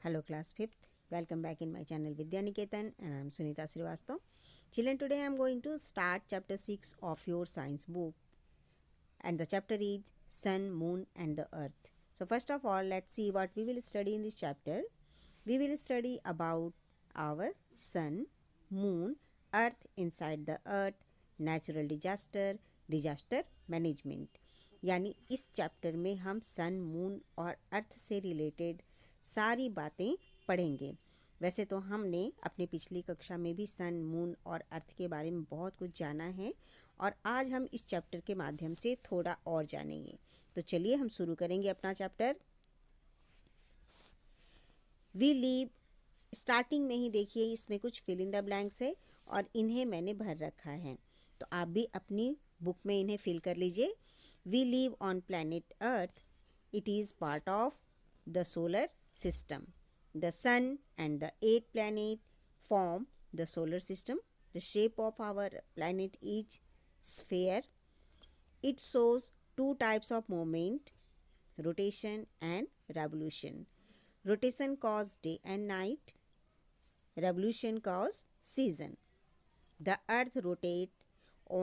Hello class 5th. Welcome back in my channel Vidya Niketan and I am Sunita Srivastav. Children, today I am going to start chapter 6 of your science book and the chapter is Sun, Moon and the Earth. So first of all, let's see what we will study in this chapter. We will study about our Sun, Moon, Earth, inside the Earth, natural disaster, disaster management. यानी इस chapter में हम सन, moon और अर्थ से related सारी बातें पढ़ेंगे। वैसे तो हमने अपनी पिछली कक्षा में भी सन, मून और अर्थ के बारे में बहुत कुछ जाना है और आज हम इस चैप्टर के माध्यम से थोड़ा और जानेंगे। तो चलिए हम शुरू करेंगे अपना चैप्टर। वी लीव स्टार्टिंग में ही देखिए इसमें कुछ फिल इन द ब्लैंक्स है और इन्हें मैंने भर रखा है, तो आप भी अपनी बुक में इन्हें फिल कर लीजिए। We live on planet earth, it is part of the solar system. The sun and the 8 planets form the solar system. The shape of our planet is sphere. It shows two types of movement, rotation and revolution. Rotation causes day and night. Revolution causes season. The earth rotates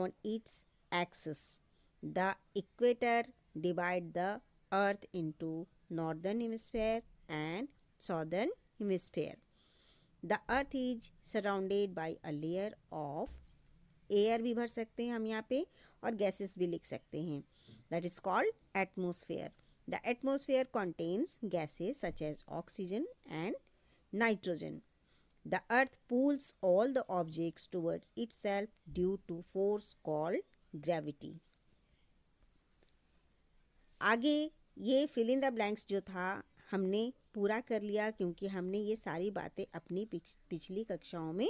on its axis. The equator divides the earth into northern hemisphere and southern hemisphere. The earth is surrounded by a layer of air भी भर सकते हैं हम यहाँ पे और gases भी लिख सकते हैं. That is called atmosphere. The atmosphere contains gases such as oxygen and nitrogen. The earth pulls all the objects towards itself due to force called gravity. आगे ये फिल इन द ब्लैंक्स जो था हमने पूरा कर लिया क्योंकि हमने ये सारी बातें अपनी पिछली कक्षाओं में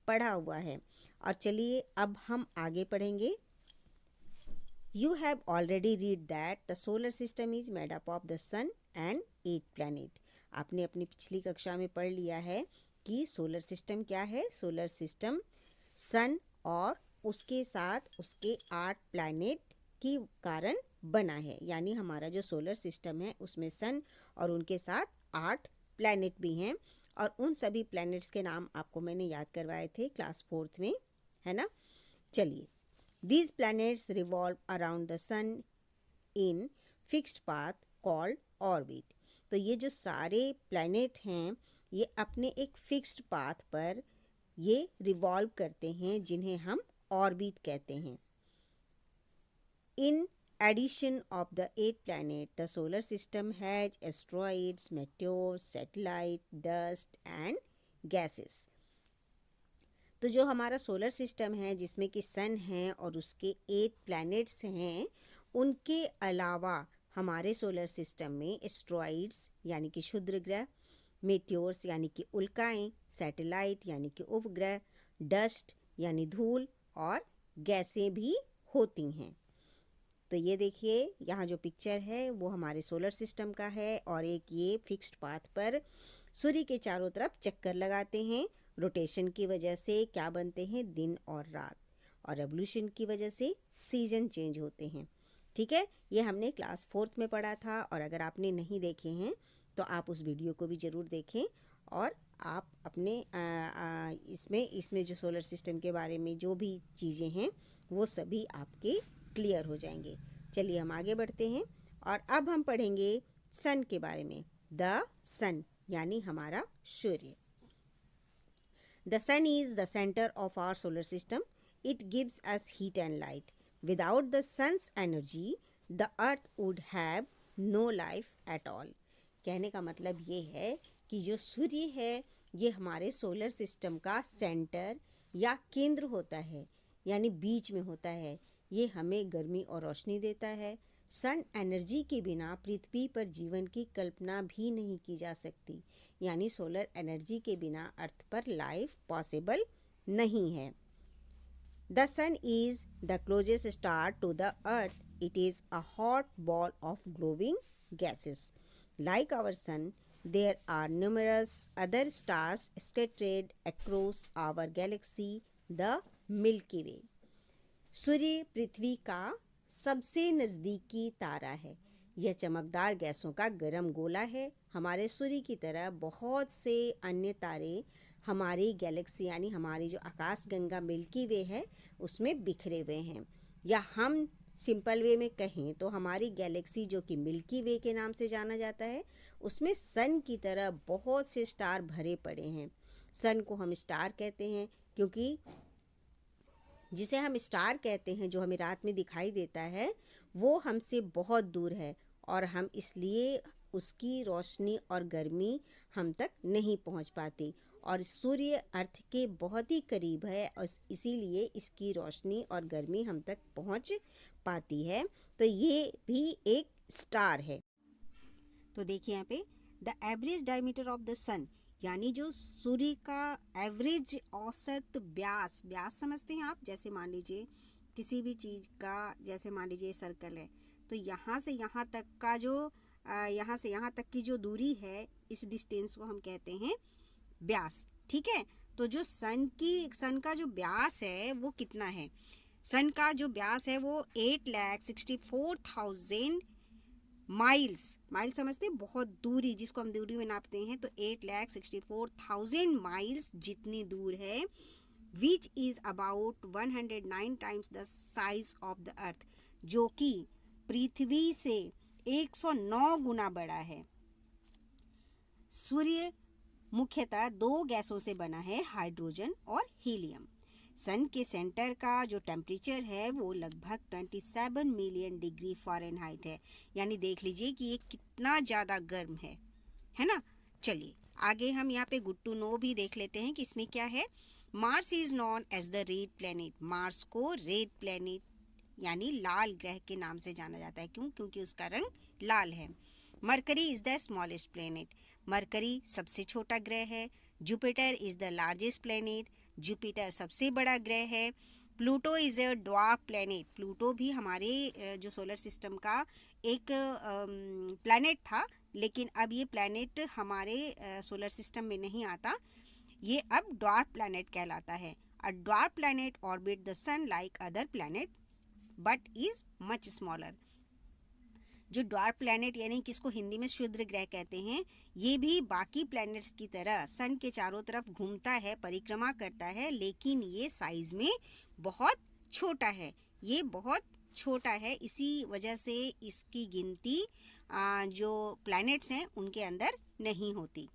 पढ़ा हुआ है। और चलिए अब हम आगे पढ़ेंगे। You have already read that the solar system is made up of the sun and 8 planet. आपने अपनी पिछली कक्षा में पढ़ लिया है कि सोलर सिस्टम क्या है। सोलर सिस्टम सन और उसके साथ उसके 8 प्लैनेट के कारण बना है, यानी हमारा जो सोलर सिस्टम है उसमें सन और उनके साथ 8 प्लैनेट भी हैं और उन सभी प्लैनेट्स के नाम आपको मैंने याद करवाए थे क्लास 4th में, है ना। चलिए, these planets revolve around the sun in fixed path called orbit. तो ये जो सारे प्लैनेट हैं ये अपने एक फिक्स्ड पाथ पर ये रिवॉल्व करते हैं जिन्हें हम ऑर्बिट कहते हैं। In addition of the 8 planets, the solar system has asteroids, meteors, satellites, dust and gases. तो जो हमारा सोलर सिस्टम है जिसमें कि सन है और उसके 8 प्लैनेट्स हैं, उनके अलावा हमारे सोलर सिस्टम में एस्ट्रॉइड्स यानी कि क्षुद्र ग्रह, मेटियोर्स यानी कि उल्काएं, सैटेलाइट यानी कि उपग्रह, डस्ट यानी धूल और गैसें भी होती हैं। तो ये देखिए यहाँ जो पिक्चर है वो हमारे सोलर सिस्टम का है और एक ये फिक्स्ड पाथ पर सूर्य के चारों तरफ चक्कर लगाते हैं। रोटेशन की वजह से क्या बनते हैं, दिन और रात, और रेवोल्यूशन की वजह से सीजन चेंज होते हैं। ठीक है, ये हमने क्लास 4th में पढ़ा था और अगर आपने नहीं देखे हैं तो आप उस वीडियो को भी ज़रूर देखें और आप अपने इसमें जो सोलर सिस्टम के बारे में जो भी चीज़ें हैं वो सभी आपके क्लियर हो जाएंगे। चलिए हम आगे बढ़ते हैं और अब हम पढ़ेंगे सन के बारे में। द सन यानी हमारा सूर्य। The sun is the centre of our solar system. It gives us heat and light. Without the sun's energy the earth would have no life at all. कहने का मतलब ये है कि जो सूर्य है ये हमारे सोलर सिस्टम का सेंटर या केंद्र होता है, यानी बीच में होता है। ये हमें गर्मी और रोशनी देता है। सन एनर्जी के बिना पृथ्वी पर जीवन की कल्पना भी नहीं की जा सकती, यानी सोलर एनर्जी के बिना अर्थ पर लाइफ पॉसिबल नहीं है। The sun is the closest star to the earth. It is a hot ball of glowing gases. Like our sun, there are numerous other stars scattered across our galaxy, the Milky Way. सूर्य पृथ्वी का सबसे नज़दीकी तारा है, यह चमकदार गैसों का गर्म गोला है। हमारे सूर्य की तरह बहुत से अन्य तारे हमारी गैलेक्सी यानी हमारी जो आकाशगंगा मिल्की वे है उसमें बिखरे हुए हैं। या हम सिंपल वे में कहें तो हमारी गैलेक्सी जो कि मिल्की वे के नाम से जाना जाता है, उसमें सन की तरह बहुत से स्टार भरे पड़े हैं। सन को हम स्टार कहते हैं क्योंकि जिसे हम स्टार कहते हैं, जो हमें रात में दिखाई देता है, वो हमसे बहुत दूर है और हम इसलिए उसकी रोशनी और गर्मी हम तक नहीं पहुंच पाती। और सूर्य अर्थ के बहुत ही करीब है और इसीलिए इसकी रोशनी और गर्मी हम तक पहुंच पाती है। तो ये भी एक स्टार है। तो देखिए यहाँ पे the average diameter of the sun, यानी जो सूर्य का एवरेज औसत व्यास, व्यास समझते हैं आप, जैसे मान लीजिए किसी भी चीज़ का, जैसे मान लीजिए सर्कल है तो यहाँ से यहाँ तक का जो यहाँ से यहाँ तक की जो दूरी है, इस डिस्टेंस को हम कहते हैं व्यास। ठीक है, तो जो सन का जो व्यास है वो कितना है? सन का जो व्यास है वो 8,64,000 माइल्स, माइल समझते हैं, बहुत दूरी, जिसको हम दूरी में नापते हैं, तो 8,64,000 माइल्स जितनी दूर है, which is about 109 times the size of the earth, जो कि पृथ्वी से 109 गुना बड़ा है। सूर्य मुख्यतः दो गैसों से बना है, हाइड्रोजन और हीलियम। सन के सेंटर का जो टेम्परेचर है वो लगभग 27 मिलियन डिग्री फ़ारेनहाइट है, यानी देख लीजिए कि ये कितना ज़्यादा गर्म है ना। चलिए आगे हम यहाँ पे गुड टू नो भी देख लेते हैं कि इसमें क्या है। Mars is known as the red planet, Mars को रेड प्लैनेट यानी लाल ग्रह के नाम से जाना जाता है। क्यों? क्योंकि उसका रंग लाल है। Mercury is the smallest planet, mercury सबसे छोटा ग्रह है। Jupiter is the largest planet, Jupiter सबसे बड़ा ग्रह है। Pluto is a dwarf planet, Pluto भी हमारे जो सोलर सिस्टम का एक प्लैनेट था, लेकिन अब ये प्लैनेट हमारे सोलर सिस्टम में नहीं आता, ये अब ड्वार्फ प्लैनेट कहलाता है। A dwarf planet orbit the sun like other planet but is much smaller. जो ड्वार्फ प्लैनेट यानी किसको हिंदी में क्षुद्र ग्रह कहते हैं, ये भी बाकी प्लैनेट्स की तरह सन के चारों तरफ घूमता है, परिक्रमा करता है, लेकिन ये साइज में बहुत छोटा है, ये बहुत छोटा है। इसी वजह से इसकी गिनती जो प्लैनेट्स हैं उनके अंदर नहीं होती।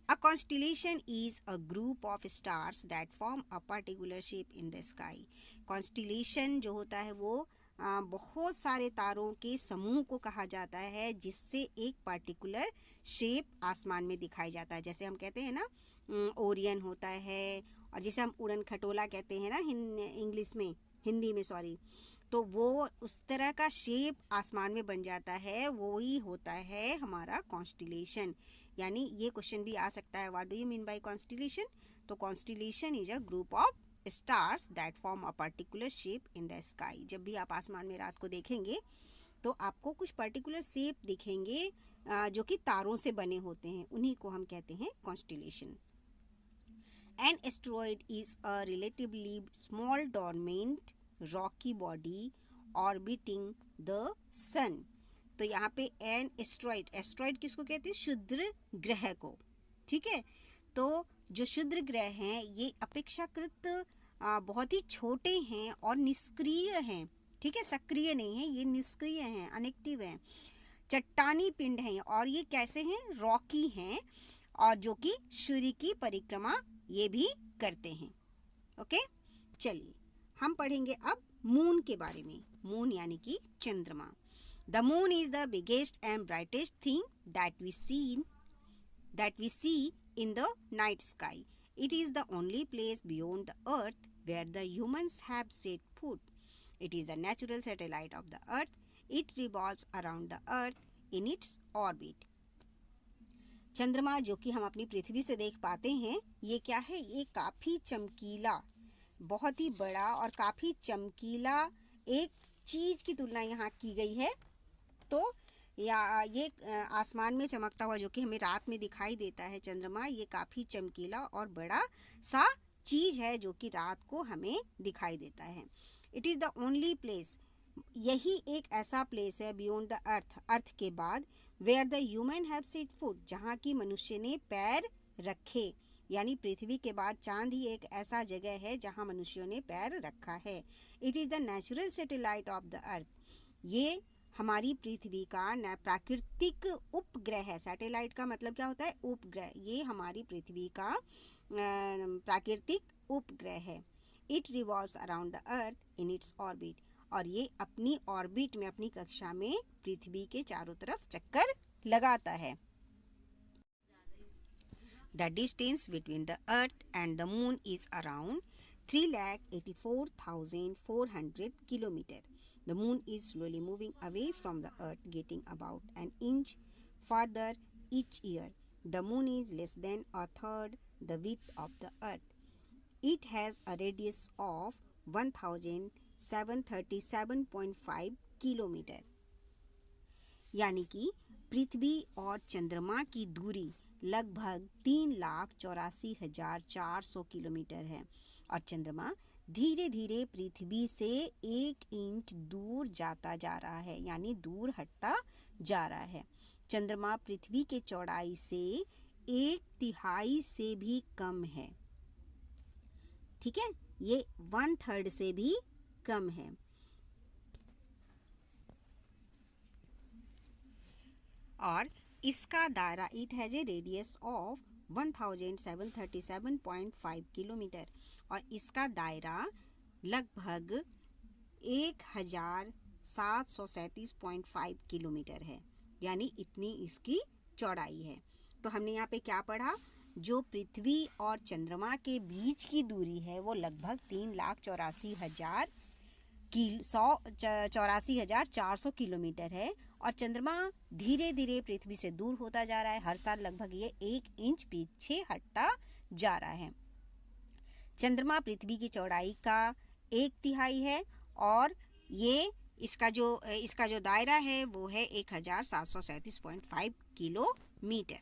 A constellation is a group of stars that form a particular shape in the sky. Constellation जो होता है वो बहुत सारे तारों के समूह को कहा जाता है, जिससे एक पर्टिकुलर शेप आसमान में दिखाई जाता है। जैसे हम कहते हैं ना ओरियन होता है, और जिसे हम उड़न खटोला कहते हैं ना इंग्लिश में, हिंदी में सॉरी, तो वो उस तरह का शेप आसमान में बन जाता है, वो ही होता है हमारा कॉन्स्टिलेशन। यानी ये क्वेश्चन भी आ सकता है, what do you mean by constellation? तो constellation is a group of stars that form a particular shape in the sky. जब भी आप आसमान में रात को देखेंगे तो आपको कुछ पर्टिकुलर शेप दिखेंगे जो कि तारों से बने होते हैं, उन्हीं को हम कहते हैं constellation. An asteroid is a relatively small dormant rocky body orbiting the sun. तो यहाँ पे एन एस्टेरॉयड, एस्टेरॉयड किसको कहते हैं? क्षुद्र ग्रह को। ठीक है, तो जो क्षुद्र ग्रह हैं ये अपेक्षाकृत बहुत ही छोटे हैं और निष्क्रिय हैं। ठीक है, सक्रिय नहीं है, ये निष्क्रिय हैं, अनएक्टिव हैं, चट्टानी पिंड हैं, और ये कैसे हैं? रॉकी हैं, और जो कि सूर्य की परिक्रमा ये भी करते हैं। ओके, चलिए हम पढ़ेंगे अब मून के बारे में। मून यानी कि चंद्रमा। The moon is the biggest and brightest thing that we see in the night sky. It is the only place beyond the earth where the humans have set foot. It is the natural satellite of the earth. It revolves around the earth in its orbit. चंद्रमा जो कि हम अपनी पृथ्वी से देख पाते हैं, ये क्या है? ये काफ़ी चमकीला, बहुत ही बड़ा और काफ़ी चमकीला एक चीज़ की तुलना यहाँ की गई है। तो या ये आसमान में चमकता हुआ जो कि हमें रात में दिखाई देता है चंद्रमा, ये काफ़ी चमकीला और बड़ा सा चीज़ है जो कि रात को हमें दिखाई देता है। It is the only place, यही एक ऐसा प्लेस है बियॉन्ड द अर्थ, अर्थ के बाद, where the human have set foot, जहाँ की मनुष्य ने पैर रखे। यानी पृथ्वी के बाद चांद ही एक ऐसा जगह है जहाँ मनुष्यों ने पैर रखा है। It is the natural satellite of the earth, ये हमारी पृथ्वी का प्राकृतिक उपग्रह है। सैटेलाइट का मतलब क्या होता है? उपग्रह। ये हमारी पृथ्वी का प्राकृतिक उपग्रह है। It revolves around the earth in its orbit, और ये अपनी ऑर्बिट में, अपनी कक्षा में पृथ्वी के चारों तरफ चक्कर लगाता है। The distance between the Earth and the Moon is around 3,84,400 kilometers. The Moon is slowly moving away from the Earth, getting about an inch farther each year. The Moon is less than a third the width of the Earth. It has a radius of 1,737.5 kilometers. यानी कि पृथ्वी और चंद्रमा की दूरी लगभग 3,84,400 kilometre है, और चंद्रमा धीरे धीरे पृथ्वी से 1 इंच दूर जाता जा रहा है, यानी दूर हटता जा रहा है। चंद्रमा पृथ्वी के चौड़ाई से 1/3 से भी कम है। ठीक है, ये 1/3 से भी कम है। और इसका दायरा, it has a radius of 1,737.5 kilometre, और इसका दायरा लगभग 1,737.5 किलोमीटर है, यानी इतनी इसकी चौड़ाई है। तो हमने यहाँ पे क्या पढ़ा? जो पृथ्वी और चंद्रमा के बीच की दूरी है वो लगभग 3,84,400 किलोमीटर है, और चंद्रमा धीरे धीरे पृथ्वी से दूर होता जा रहा है। हर साल लगभग ये 1 इंच पीछे हटता जा रहा है। चंद्रमा पृथ्वी की चौड़ाई का 1/3 है, और ये इसका जो दायरा है वो है 1,737.5 kilometre.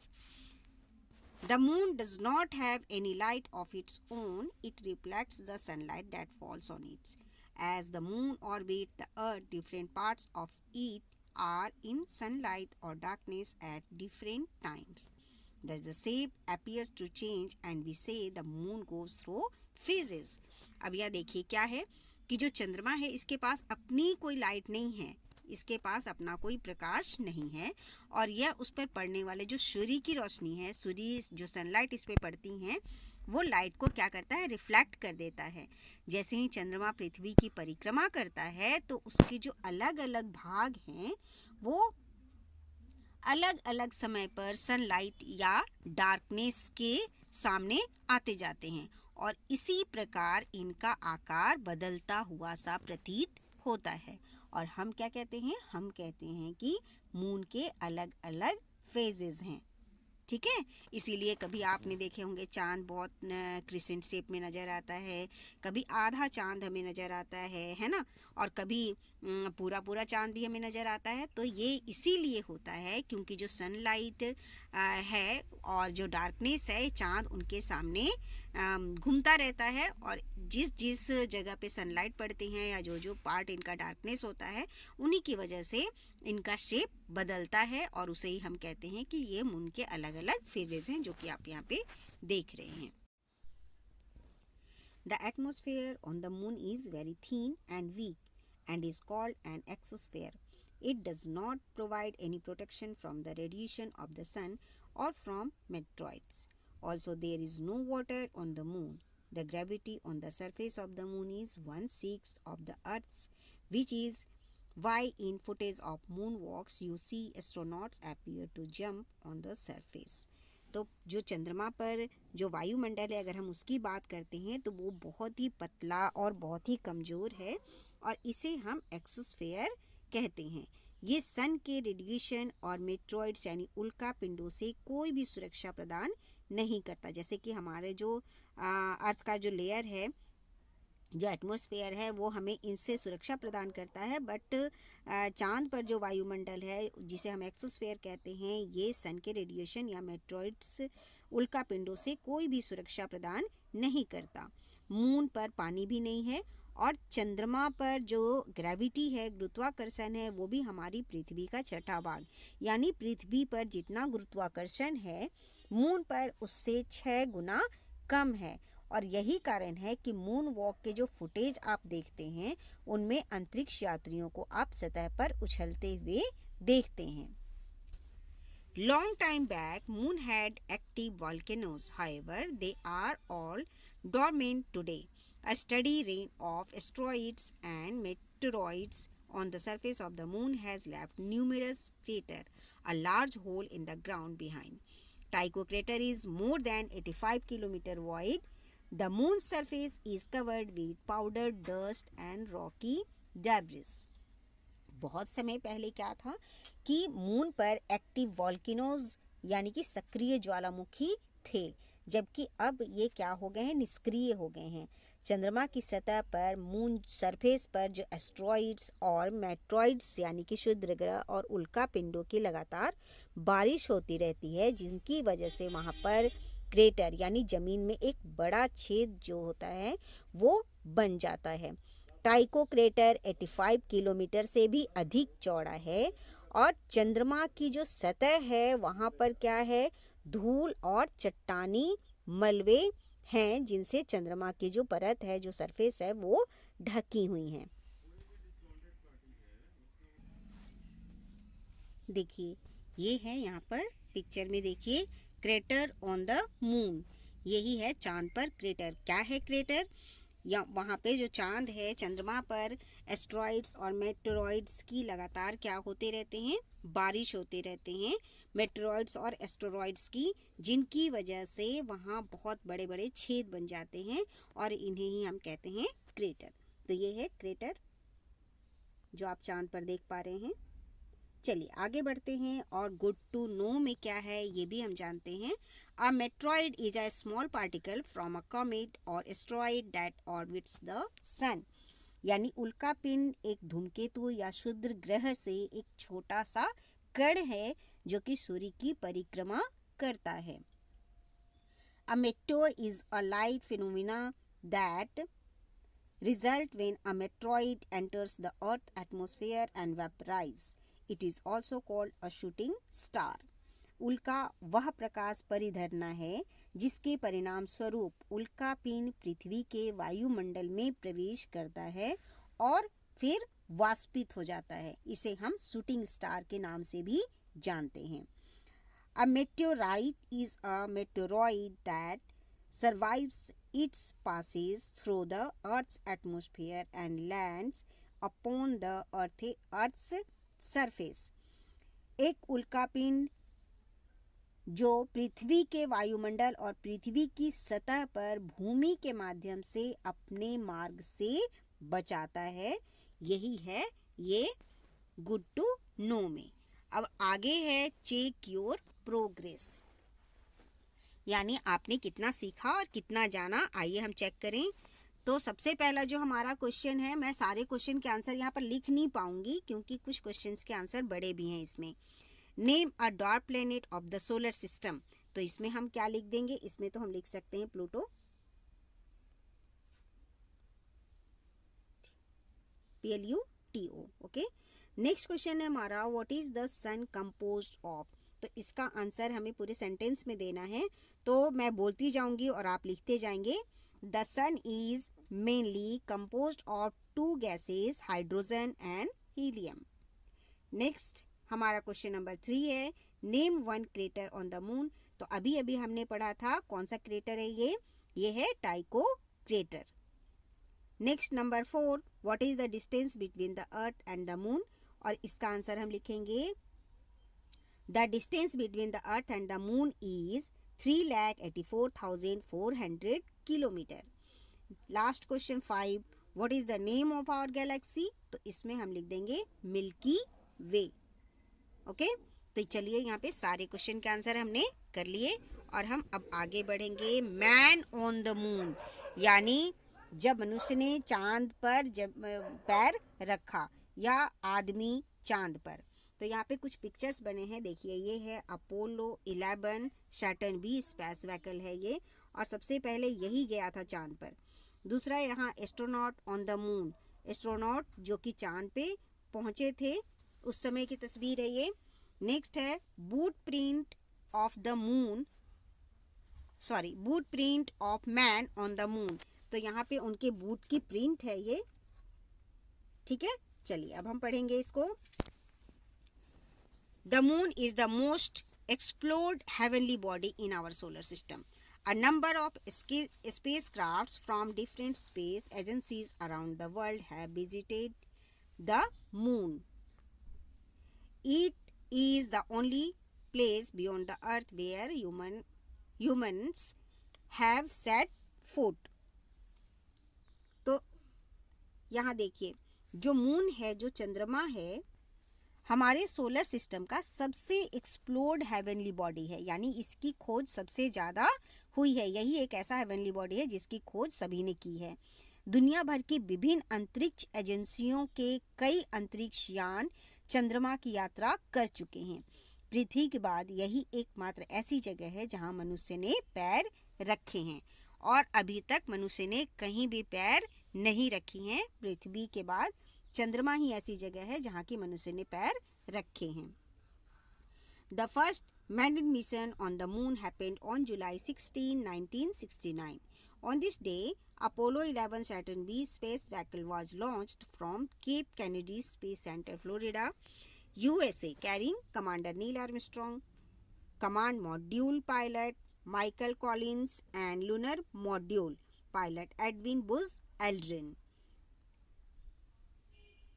The moon does not have any light of its own. It reflects the sunlight that falls on it. As the moon orbits the earth, different parts of it are in sunlight or darkness at different times. Thus the shape appears to change, and we say the moon goes through phases. अब यह देखिए क्या है कि जो चंद्रमा है इसके पास अपनी कोई लाइट नहीं है, इसके पास अपना कोई प्रकाश नहीं है, और यह उस पर पड़ने वाले जो सूर्य की रोशनी है, सूर्य जो सनलाइट इस पर पड़ती हैं, वो लाइट को क्या करता है? रिफ्लेक्ट कर देता है। जैसे ही चंद्रमा पृथ्वी की परिक्रमा करता है तो उसके जो अलग अलग भाग हैं वो अलग अलग समय पर सनलाइट या डार्कनेस के सामने आते जाते हैं, और इसी प्रकार इनका आकार बदलता हुआ सा प्रतीत होता है। और हम क्या कहते हैं? हम कहते हैं कि मून के अलग अलग फेजेस हैं। ठीक है, इसीलिए कभी आपने देखे होंगे चांद बहुत क्रिसेंट शेप में नज़र आता है, कभी आधा चांद हमें नज़र आता है ना, और कभी पूरा पूरा चांद भी हमें नज़र आता है। तो ये इसीलिए होता है क्योंकि जो सनलाइट है और जो डार्कनेस है, चांद उनके सामने घूमता रहता है, और जिस जिस जगह पे सनलाइट पड़ती हैं या जो जो पार्ट इनका डार्कनेस होता है, उन्हीं की वजह से इनका शेप बदलता है, और उसे ही हम कहते हैं कि ये मून के अलग अलग फेजेस हैं, जो कि आप यहाँ पे देख रहे हैं। The atmosphere on the moon is very thin and weak and is called an exosphere. It does not provide any protection from the radiation of the sun or from meteoroids. Also, there is no water on the moon. The gravity on the surface of the moon is 1/6 of the Earth's, which is why in footage of moonwalks you see astronauts appear to jump on the surface. तो जो चंद्रमा पर जो वायुमंडल है, अगर हम उसकी बात करते हैं तो वो बहुत ही पतला और बहुत ही कमज़ोर है, और इसे हम एक्सोस्फेयर कहते हैं। ये सन के रेडिएशन और मेट्रॉइड्स यानी उल्का पिंडों से कोई भी सुरक्षा प्रदान नहीं करता। जैसे कि हमारे जो अर्थ का जो लेयर है, जो एटमॉस्फेयर है, वो हमें इनसे सुरक्षा प्रदान करता है, बट चांद पर जो वायुमंडल है जिसे हम एक्सोस्फेयर कहते हैं, ये सन के रेडिएशन या मेट्रॉइड्स उल्का पिंडों से कोई भी सुरक्षा प्रदान नहीं करता। मून पर पानी भी नहीं है, और चंद्रमा पर जो ग्रेविटी है, गुरुत्वाकर्षण है, वो भी हमारी पृथ्वी का छठा भाग। यानी पृथ्वी पर जितना गुरुत्वाकर्षण है मून पर उससे 6 गुना कम है। और यही कारण है कि मून वॉक के जो फुटेज आप देखते हैं उनमें अंतरिक्ष यात्रियों को आप सतह पर उछलते हुए देखते हैं। Long time back, Moon had active volcanoes. However, they are all dormant today. A steady rain of asteroids and meteoroids on the surface of the Moon has left numerous craters, a large hole in the ground behind. Tycho crater is more than 85 km wide. The Moon's surface is covered with powdered dust and rocky debris. बहुत समय पहले क्या था कि moon पर active volcanoes यानी कि सक्रिय ज्वालामुखी थे, जबकि अब ये क्या हो गए हैं, निष्क्रिय हो गए हैं। चंद्रमा की सतह पर मून सरफेस पर जो एस्ट्रॉइड्स और मेट्रॉइड्स यानी कि क्षुद्र ग्रह और उल्का पिंडों की लगातार बारिश होती रहती है, जिनकी वजह से वहाँ पर क्रेटर यानी जमीन में एक बड़ा छेद जो होता है वो बन जाता है। टाइको क्रेटर 85 किलोमीटर से भी अधिक चौड़ा है और चंद्रमा की जो सतह है वहाँ पर क्या है, धूल और चट्टानी मलबे हैं, जिनसे चंद्रमा की जो परत है, जो सरफेस है, वो ढकी हुई हैं। देखिए ये है यहाँ पर पिक्चर में, देखिए क्रेटर ऑन द मून, यही है चांद पर क्रेटर। क्या है क्रेटर? या वहाँ पे जो चांद है, चंद्रमा पर एस्ट्रॉइड्स और मेटेरॉइड्स की लगातार क्या होते रहते हैं, बारिश होते रहते हैं, मेटेरॉइड्स और एस्टेरॉइड्स की, जिनकी वजह से वहाँ बहुत बड़े बड़े छेद बन जाते हैं और इन्हें ही हम कहते हैं क्रेटर। तो ये है क्रेटर जो आप चांद पर देख पा रहे हैं। चलिए आगे बढ़ते हैं और गुड टू नो में क्या है ये भी हम जानते हैं। A meteoroid is a small particle from a comet और asteroid that orbits the sun. यानी उल्का पिंड एक धूमकेतु या क्षुद्र ग्रह से एक छोटा सा कण है जो कि सूर्य की परिक्रमा करता है। A meteor is a light phenomena that result when a meteoroid enters the earth atmosphere and vaporize. It is also called a shooting star. उल्का वह प्रकाश परिधरना है जिसके परिणाम स्वरूप उल्का पिंड पृथ्वी के वायुमंडल में प्रवेश करता है और फिर वाष्पित हो जाता है। इसे हम शूटिंग स्टार के नाम से भी जानते हैं। A meteorite is a meteoroid that survives its passes through the Earth's atmosphere and lands upon the Earth's surface. एक उल्कापिंड जो पृथ्वी के वायुमंडल और पृथ्वी की सतह पर भूमि के माध्यम से अपने मार्ग से बचाता है, यही है ये गुड टू नो में। अब आगे है चेक योर प्रोग्रेस, यानी आपने कितना सीखा और कितना जाना। आइए हम चेक करें। तो सबसे पहला जो हमारा क्वेश्चन है, मैं सारे क्वेश्चन के आंसर यहाँ पर लिख नहीं पाऊंगी क्योंकि कुछ क्वेश्चंस के आंसर बड़े भी हैं इसमें। Name a dark planet of the solar system, तो इसमें हम क्या लिख देंगे, इसमें तो हम लिख सकते हैं Pluto, PLUTO। Okay, next question है हमारा, what is the sun composed of. तो इसका आंसर हमें पूरे सेंटेंस में देना है, तो मैं बोलती जाऊंगी और आप लिखते जाएंगे। The sun is mainly composed of 2 gases, hydrogen and helium. Next हमारा क्वेश्चन नंबर 3 है, name 1 crater on the moon. तो अभी अभी हमने पढ़ा था कौन सा क्रेटर है ये है Tycho crater. Next number 4, what is the distance between the earth and the moon, और इसका आंसर हम लिखेंगे the distance between the earth and the moon is 3,84,400 kilometre. Last question 5, what is the name of our galaxy. तो इसमें हम लिख देंगे milky वे। Okay, तो चलिए यहाँ पे सारे क्वेश्चन के आंसर हमने कर लिए और हम अब आगे बढ़ेंगे। मैन ऑन द मून, यानी जब मनुष्य ने चांद पर जब पैर रखा या आदमी चांद पर। तो यहाँ पे कुछ पिक्चर्स बने हैं, देखिए ये है Apollo 11 Saturn V space vehicle है ये, और सबसे पहले यही गया था चांद पर। दूसरा यहाँ astronaut on the moon, astronaut जो कि चांद पे पहुंचे थे उस समय की तस्वीर है ये। नेक्स्ट है boot print of the moon, sorry boot print of man on the moon, तो यहाँ पे उनके बूट की प्रिंट है ये, ठीक है। चलिए अब हम पढ़ेंगे इसको। The moon is the most explored heavenly body in our solar system. A number of spacecrafts from different space agencies around the world have visited the moon. It is the only place beyond the earth where humans have set foot. तो यहाँ देखिए, जो moon है, जो चंद्रमा है, हमारे solar system का सबसे एक्सप्लोर्ड हेवनली बॉडी है, यानी इसकी खोज सबसे ज़्यादा हुई है। यही एक ऐसा हेवनली बॉडी है जिसकी खोज सभी ने की है। दुनिया भर की विभिन्न अंतरिक्ष एजेंसियों के कई अंतरिक्ष यान चंद्रमा की यात्रा कर चुके हैं। पृथ्वी के बाद यही एकमात्र ऐसी जगह है जहां मनुष्य ने पैर रखे हैं, और अभी तक मनुष्य ने कहीं भी पैर नहीं रखी हैं। पृथ्वी के बाद चंद्रमा ही ऐसी जगह है जहाँ की मनुष्य ने पैर रखे हैं। The first manned mission on the moon happened on July 16, 1969. On this day, Apollo 11 Saturn V space vehicle was launched from Cape Kennedy Space Center, Florida, USA, carrying Commander Neil Armstrong, Command Module pilot Michael Collins, and Lunar Module pilot Edwin Buzz Aldrin.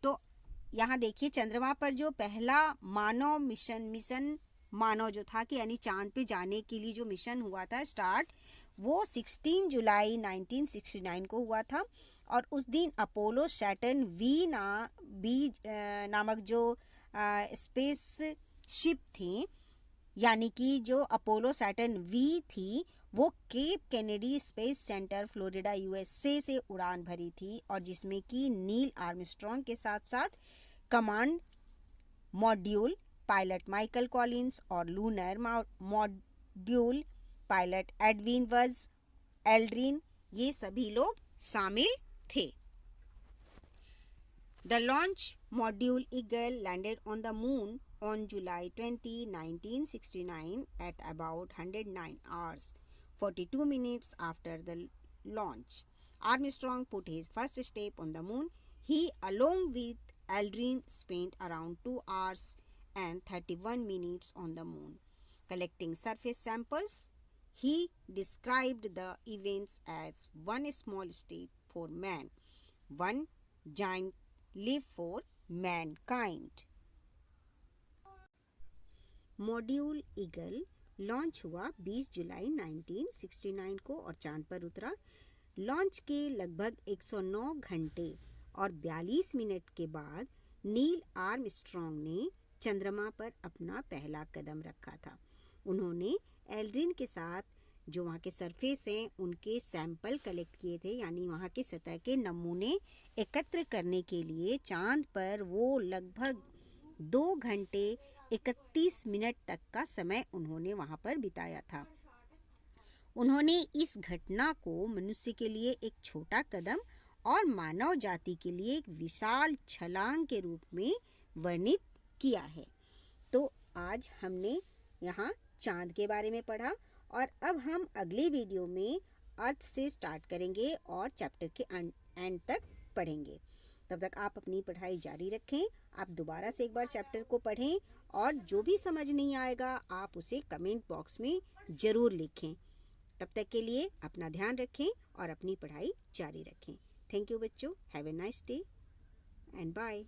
तो यहाँ देखिए, चंद्रमा पर जो पहला मानव mission मानव जो था कि यानी चांद पे जाने के लिए जो मिशन हुआ था स्टार्ट, वो 16 जुलाई 1969 को हुआ था। और उस दिन अपोलो सैटर्न वी नामक जो स्पेस शिप थी, यानी कि जो अपोलो सैटर्न वी थी, वो Cape Kennedy space centre Florida USA से उड़ान भरी थी, और जिसमें कि नील आर्मस्ट्रॉन्ग के साथ साथ command module pilot Michael Collins और lunar module pilot Edwin Buzz Aldrin, ये सभी लोग शामिल थे। The launch module Eagle landed on the moon on July 20, 1969 at about 109 hours, 42 minutes after the launch. Armstrong put his first step on the moon. He, along with Aldrin, spent around 2 hours and 31 minutes on the moon, collecting surface samples. He described the events as one small step for man, one giant leap for mankind. Module eagle launch हुआ 20 जुलाई 1969 को और चांद पर उतरा। Launch के लगभग 109 घंटे और 42 मिनट के बाद नील आर्मस्ट्रॉन्ग ने चंद्रमा पर अपना पहला कदम रखा था। उन्होंने एल्ड्रिन के साथ जो वहाँ के सरफेस हैं उनके सैंपल कलेक्ट किए थे, यानी वहाँ की सतह के नमूने एकत्र करने के लिए चांद पर वो लगभग 2 घंटे 31 मिनट तक का समय उन्होंने वहाँ पर बिताया था। उन्होंने इस घटना को मनुष्य के लिए एक छोटा कदम और मानव जाति के लिए एक विशाल छलांग के रूप में वर्णित किया है। तो आज हमने यहाँ चांद के बारे में पढ़ा, और अब हम अगली वीडियो में अर्थ से स्टार्ट करेंगे और चैप्टर के एंड तक पढ़ेंगे। तब तक आप अपनी पढ़ाई जारी रखें। आप दोबारा से एक बार चैप्टर को पढ़ें, और जो भी समझ नहीं आएगा आप उसे कमेंट बॉक्स में ज़रूर लिखें। तब तक के लिए अपना ध्यान रखें और अपनी पढ़ाई जारी रखें। थैंक यू बच्चों। Have a nice day and bye.